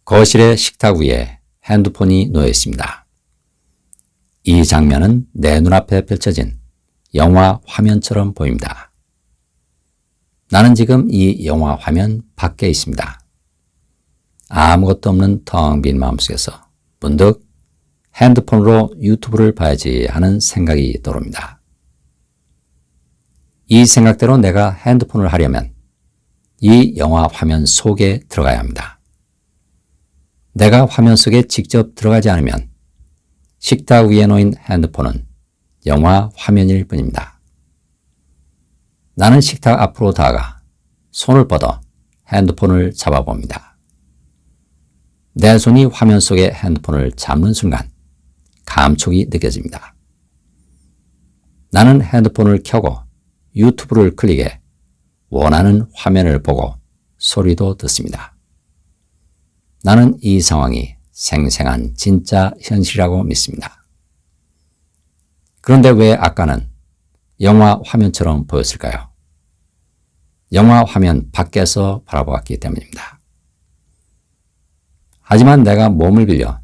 거실의 식탁 위에 핸드폰이 놓여 있습니다. 이 장면은 내 눈앞에 펼쳐진 영화 화면처럼 보입니다. 나는 지금 이 영화 화면 밖에 있습니다. 아무것도 없는 텅 빈 마음속에서 문득 핸드폰으로 유튜브를 봐야지 하는 생각이 떠오릅니다. 이 생각대로 내가 핸드폰을 하려면 이 영화 화면 속에 들어가야 합니다. 내가 화면 속에 직접 들어가지 않으면 식탁 위에 놓인 핸드폰은 영화 화면일 뿐입니다. 나는 식탁 앞으로 다가가 손을 뻗어 핸드폰을 잡아봅니다. 내 손이 화면 속의 핸드폰을 잡는 순간 감촉이 느껴집니다. 나는 핸드폰을 켜고 유튜브를 클릭해 원하는 화면을 보고 소리도 듣습니다. 나는 이 상황이 생생한 진짜 현실이라고 믿습니다. 그런데 왜 아까는 영화 화면처럼 보였을까요? 영화 화면 밖에서 바라보았기 때문입니다. 하지만 내가 몸을 빌려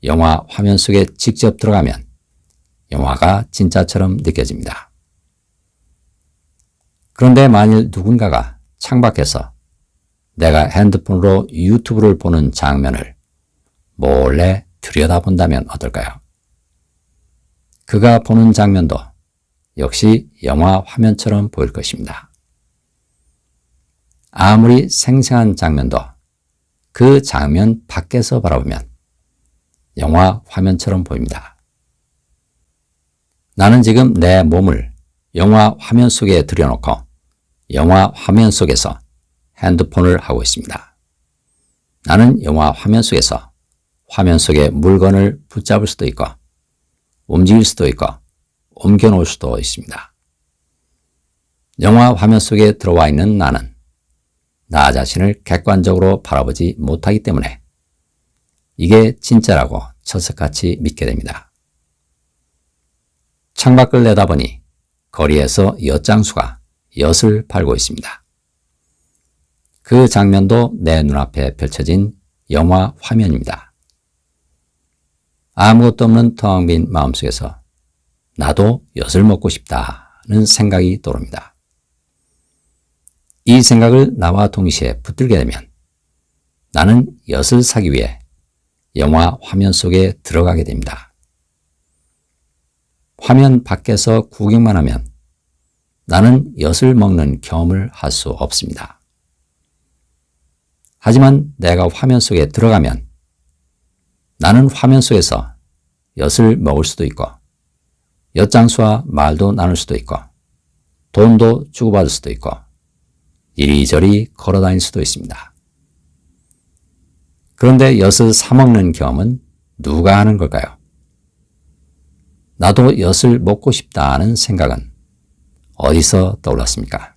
영화 화면 속에 직접 들어가면 영화가 진짜처럼 느껴집니다. 그런데 만일 누군가가 창밖에서 내가 핸드폰으로 유튜브를 보는 장면을 몰래 들여다본다면 어떨까요? 그가 보는 장면도 역시 영화 화면처럼 보일 것입니다. 아무리 생생한 장면도 그 장면 밖에서 바라보면 영화 화면처럼 보입니다. 나는 지금 내 몸을 영화 화면 속에 들여놓고 영화 화면 속에서 핸드폰을 하고 있습니다. 나는 영화 화면 속에서 화면 속의 물건을 붙잡을 수도 있고 움직일 수도 있고 옮겨 놓을 수도 있습니다. 영화 화면 속에 들어와 있는 나는 나 자신을 객관적으로 바라보지 못하기 때문에 이게 진짜라고 철석같이 믿게 됩니다. 창밖을 내다보니 거리에서 엿장수가 엿을 팔고 있습니다. 그 장면도 내 눈앞에 펼쳐진 영화 화면입니다. 아무것도 없는 텅 빈 마음속에서 나도 엿을 먹고 싶다는 생각이 떠오릅니다. 이 생각을 나와 동시에 붙들게 되면 나는 엿을 사기 위해 영화 화면 속에 들어가게 됩니다. 화면 밖에서 구경만 하면 나는 엿을 먹는 경험을 할 수 없습니다. 하지만 내가 화면 속에 들어가면 나는 화면 속에서 엿을 먹을 수도 있고 엿장수와 말도 나눌 수도 있고 돈도 주고받을 수도 있고 이리저리 걸어다닐 수도 있습니다. 그런데 엿을 사먹는 경험은 누가 하는 걸까요? 나도 엿을 먹고 싶다는 생각은 어디서 떠올랐습니까?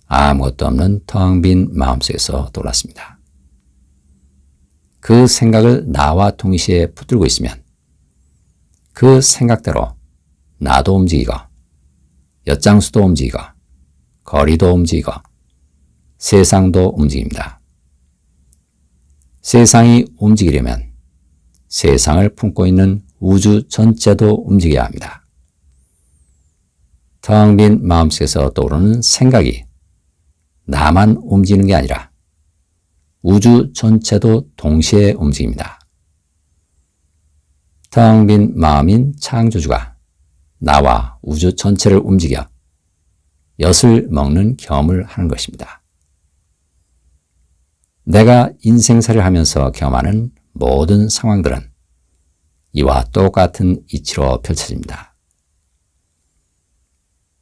아무것도 없는 텅 빈 마음속에서 떠올랐습니다. 그 생각을 나와 동시에 붙들고 있으면 그 생각대로 나도 움직이고 엿장수도 움직이고 거리도 움직이고 세상도 움직입니다. 세상이 움직이려면 세상을 품고 있는 우주 전체도 움직여야 합니다. 텅 빈 마음속에서 떠오르는 생각이 나만 움직이는 게 아니라 우주 전체도 동시에 움직입니다. 텅 빈 마음인 창조주가 나와 우주 전체를 움직여 엿을 먹는 경험을 하는 것입니다. 내가 인생살이를 하면서 경험하는 모든 상황들은 이와 똑같은 이치로 펼쳐집니다.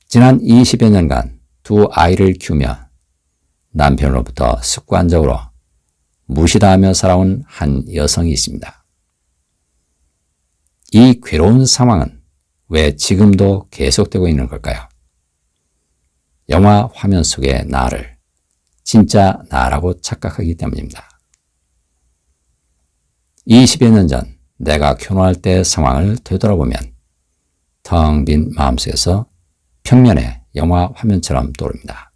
지난 20여 년간 두 아이를 키우며 남편으로부터 습관적으로 무시당하며 살아온 한 여성이 있습니다. 이 괴로운 상황은 왜 지금도 계속되고 있는 걸까요? 영화 화면 속의 나를 진짜 나라고 착각하기 때문입니다. 20여 년 전 내가 결혼할 때의 상황을 되돌아보면 텅 빈 마음속에서 평면의 영화 화면처럼 떠오릅니다.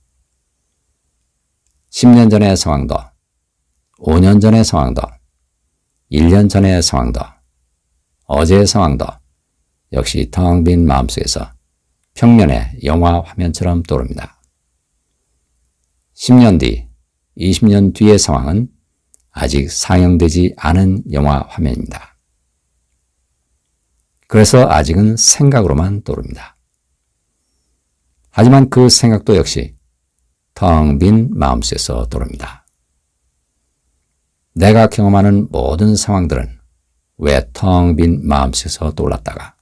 10년 전의 상황도 5년 전의 상황도, 1년 전의 상황도, 어제의 상황도 역시 텅 빈 마음속에서 평면의 영화 화면처럼 떠오릅니다. 10년 뒤, 20년 뒤의 상황은 아직 상영되지 않은 영화 화면입니다. 그래서 아직은 생각으로만 떠오릅니다. 하지만 그 생각도 역시 텅 빈 마음속에서 떠오릅니다. 내가 경험하는 모든 상황들은 왜 텅 빈 마음속에서 떠올랐다가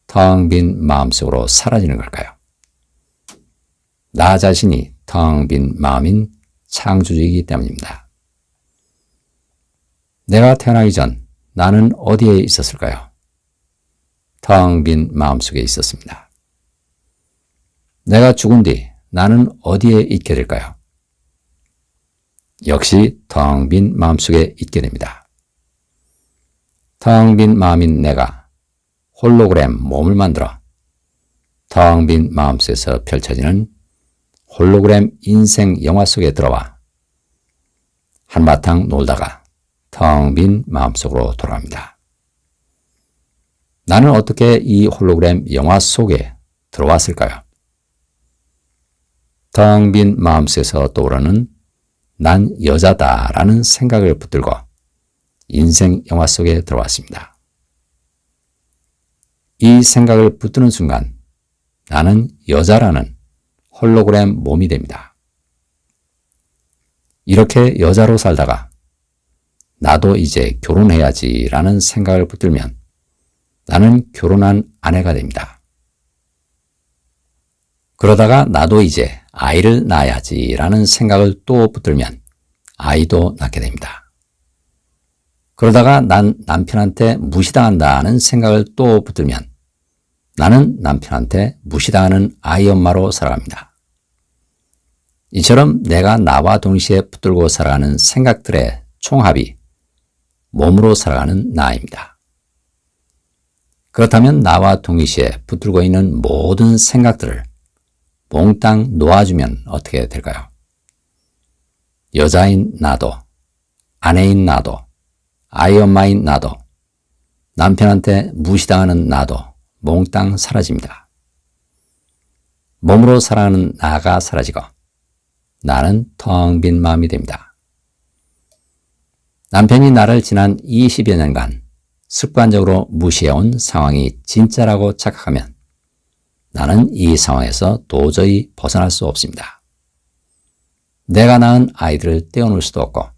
텅 빈 마음속으로 사라지는 걸까요? 나 자신이 텅 빈 마음인 창조주이기 때문입니다. 내가 태어나기 전 나는 어디에 있었을까요? 텅 빈 마음속에 있었습니다. 내가 죽은 뒤 나는 어디에 있게 될까요? 역시 텅 빈 마음속에 있게 됩니다. 텅 빈 마음인 내가 홀로그램 몸을 만들어 텅 빈 마음속에서 펼쳐지는 홀로그램 인생 영화 속에 들어와 한바탕 놀다가 텅 빈 마음속으로 돌아갑니다. 나는 어떻게 이 홀로그램 영화 속에 들어왔을까요? 텅 빈 마음속에서 떠오르는 난 여자다라는 생각을 붙들고 인생 영화 속에 들어왔습니다. 이 생각을 붙드는 순간 나는 여자라는 홀로그램 몸이 됩니다. 이렇게 여자로 살다가 나도 이제 결혼해야지라는 생각을 붙들면 나는 결혼한 아내가 됩니다. 그러다가 나도 이제 아이를 낳아야지라는 생각을 또 붙들면 아이도 낳게 됩니다. 그러다가 난 남편한테 무시당한다는 생각을 또 붙들면 나는 남편한테 무시당하는 아이 엄마로 살아갑니다. 이처럼 내가 나와 동시에 붙들고 살아가는 생각들의 총합이 몸으로 살아가는 나입니다. 그렇다면 나와 동시에 붙들고 있는 모든 생각들을 몽땅 놓아주면 어떻게 될까요? 여자인 나도, 아내인 나도, 아이 엄마인 나도, 남편한테 무시당하는 나도 몽땅 사라집니다. 몸으로 살아가는 나가 사라지고 나는 텅 빈 마음이 됩니다. 남편이 나를 지난 20여 년간 습관적으로 무시해온 상황이 진짜라고 착각하면 나는 이 상황에서 도저히 벗어날 수 없습니다. 내가 낳은 아이들을 떼어놓을 수도 없고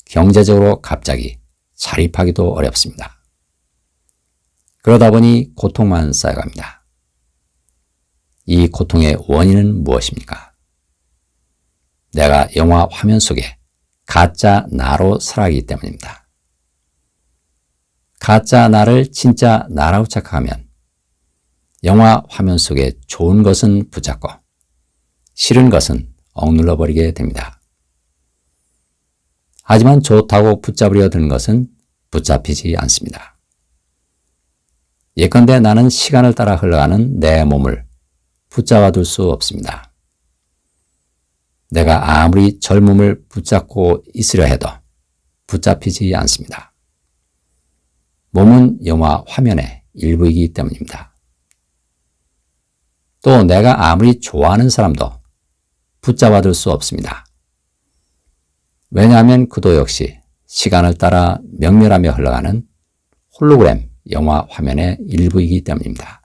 경제적으로 갑자기 자립하기도 어렵습니다. 그러다 보니 고통만 쌓여갑니다. 이 고통의 원인은 무엇입니까? 내가 영화 화면 속에 가짜 나로 살아가기 때문입니다. 가짜 나를 진짜 나라고 착각하면 영화 화면 속에 좋은 것은 붙잡고 싫은 것은 억눌러 버리게 됩니다. 하지만 좋다고 붙잡으려 드는 것은 붙잡히지 않습니다. 예컨대 나는 시간을 따라 흘러가는 내 몸을 붙잡아둘 수 없습니다. 내가 아무리 젊음을 붙잡고 있으려 해도 붙잡히지 않습니다. 몸은 영화 화면의 일부이기 때문입니다. 또 내가 아무리 좋아하는 사람도 붙잡아둘 수 없습니다. 왜냐하면 그도 역시 시간을 따라 명멸하며 흘러가는 홀로그램 영화 화면의 일부이기 때문입니다.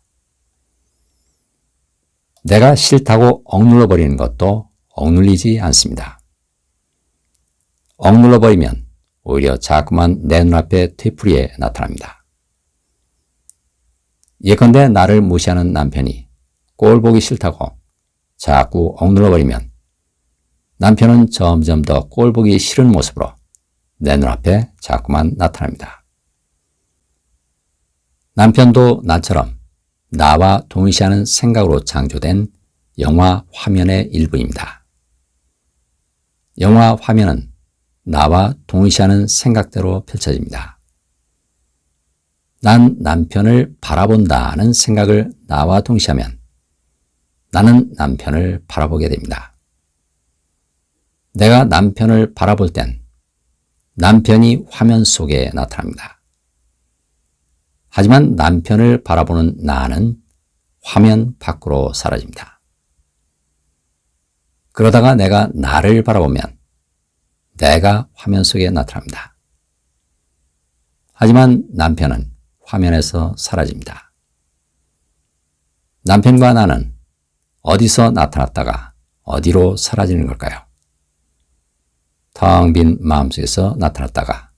내가 싫다고 억눌러버리는 것도 억눌리지 않습니다. 억눌러버리면 오히려 자꾸만 내 눈앞에 되풀이에 나타납니다. 예컨대 나를 무시하는 남편이 꼴 보기 싫다고 자꾸 억눌러버리면 남편은 점점 더 꼴 보기 싫은 모습으로 내 눈앞에 자꾸만 나타납니다. 남편도 나처럼 나와 동일시하는 생각으로 창조된 영화 화면의 일부입니다. 영화 화면은 나와 동일시하는 생각대로 펼쳐집니다. 난 남편을 바라본다는 생각을 나와 동시하면 나는 남편을 바라보게 됩니다. 내가 남편을 바라볼 땐 남편이 화면 속에 나타납니다. 하지만 남편을 바라보는 나는 화면 밖으로 사라집니다. 그러다가 내가 나를 바라보면 내가 화면 속에 나타납니다. 하지만 남편은 화면에서 사라집니다. 남편과 나는 어디서 나타났다가 어디로 사라지는 걸까요? 텅 빈 마음속에서 나타났다가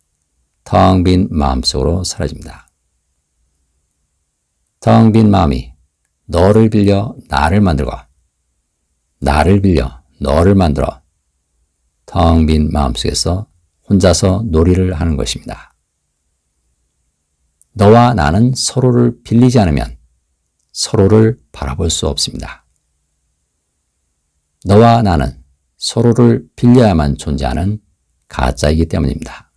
텅 빈 마음속으로 사라집니다. 텅 빈 마음이 너를 빌려 나를 만들고 나를 빌려 너를 만들어 텅 빈 마음속에서 혼자서 놀이를 하는 것입니다. 너와 나는 서로를 빌리지 않으면 서로를 바라볼 수 없습니다. 너와 나는 서로를 빌려야만 존재하는 가짜이기 때문입니다.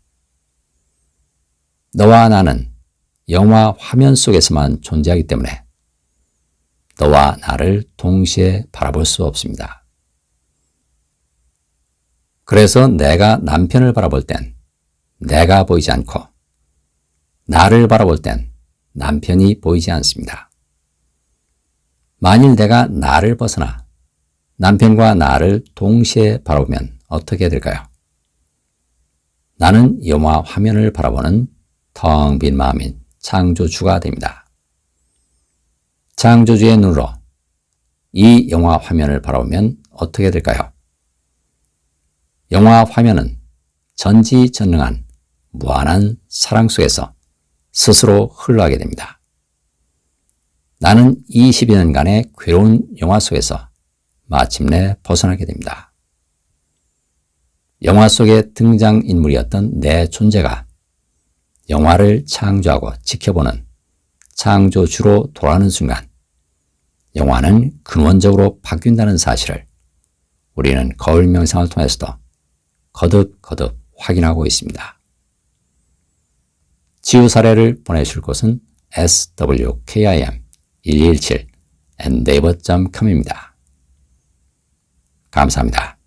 너와 나는 영화 화면 속에서만 존재하기 때문에 너와 나를 동시에 바라볼 수 없습니다. 그래서 내가 남편을 바라볼 땐 내가 보이지 않고 나를 바라볼 땐 남편이 보이지 않습니다. 만일 내가 나를 벗어나 남편과 나를 동시에 바라보면 어떻게 될까요? 나는 영화 화면을 바라보는 텅 빈 마음인 창조주가 됩니다. 창조주의 눈으로 이 영화 화면을 바라보면 어떻게 될까요? 영화 화면은 전지전능한 무한한 사랑 속에서 스스로 흘러가게 됩니다. 나는 20여 년간의 괴로운 영화 속에서 마침내 벗어나게 됩니다. 영화 속의 등장인물이었던 내 존재가 영화를 창조하고 지켜보는 창조주로 돌아가는 순간 영화는 근원적으로 바뀐다는 사실을 우리는 거울 명상을 통해서도 거듭거듭 확인하고 있습니다. 치유 사례를 보내실 곳은 swkim1217@naver.com입니다. 감사합니다.